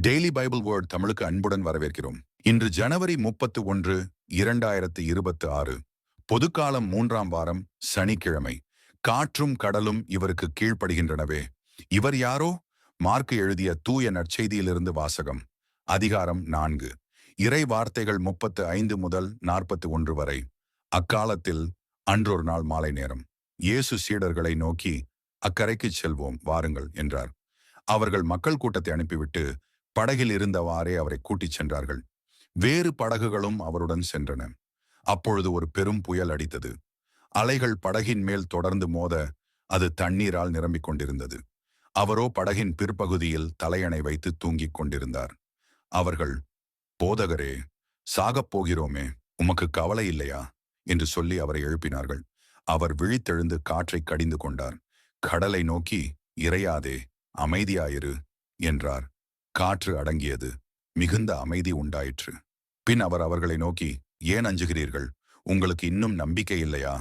Daily Bible word தமிழுக்கு அன்புடன் வரவேற்கிறோம். இன்று ஜனவரி 31, 2026. பொதுக்காலம் 3ஆம் வாரம், சனிக்கிழமை. காற்றும் கடலும் இவருக்கு கீழ்ப்படுகின்றனவே. இவர் யாரோ? மார்க்கு எழுதிய தூய நற்செய்தியிலிருந்து வாசகம். அதிகாரம் 4. இறை வார்த்தைகள் 35 முதல் 41 வரை. அக்காலத்தில் அன்றொரு நாள் மாலை நேரம். இயேசு சீடர்களை நோக்கி, அக்கரைக்குச் செல்வோம், வாருங்கள் என்றார். அவர்கள் மக்கள் கூட்டத்தை அனுப்பிவிட்டு படகில் இருந்தவாறே அவரை கூட்டிச் சென்றார்கள். வேறு படகுகளும் அவருடன் சென்றன. அப்பொழுது ஒரு பெரும் புயல் அடித்தது. அலைகள் படகின் மேல் தொடர்ந்து மோத அது தண்ணீரால் நிரம்பிக் கொண்டிருந்தது. அவரோ படகின் பிற்பகுதியில் தலையணை வைத்து தூங்கிக் கொண்டிருந்தார். அவர்கள், போதகரே, சாகப் போகிறோமே, உமக்கு கவலை இல்லையா என்று சொல்லி அவரை எழுப்பினார்கள். அவர் விழித்தெழுந்து காற்றை கடிந்து கொண்டார். கடலை நோக்கி, இறையாதே, அமைதியாயிரு என்றார். காற்று அடங்கியது. மிகுந்த அமைதி உண்டாயிற்று. பின் அவர் அவர்களை நோக்கி, ஏன் அஞ்சுகிறீர்கள்? உங்களுக்கு இன்னும் நம்பிக்கை இல்லையா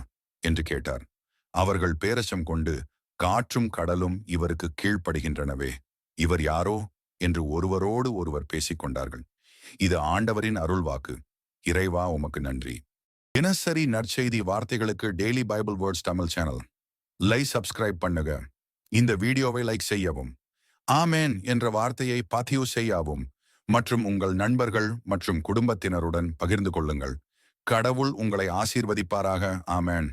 என்று கேட்டார். அவர்கள் பேரசம் கொண்டு, காற்றும் கடலும் இவருக்கு கீழ்ப்படுகின்றனவே, இவர் யாரோ என்று ஒருவரோடு ஒருவர் பேசிக்கொண்டார்கள். இது ஆண்டவரின் அருள்வாக்கு. இறைவா, உமக்கு நன்றி. தினசரி நற்செய்தி வார்த்தைகளுக்கு daily Bible words Tamil channel subscribe பண்ணுங்க. இந்த வீடியோவை லைக் செய்யவும், ஆமேன் என்ற வார்த்தையை பதிவு செய்யவும் மற்றும் உங்கள் நண்பர்கள் மற்றும் குடும்பத்தினருடன் பகிர்ந்து கொள்ளுங்கள். கடவுள் உங்களை ஆசீர்வதிப்பாராக. ஆமேன்.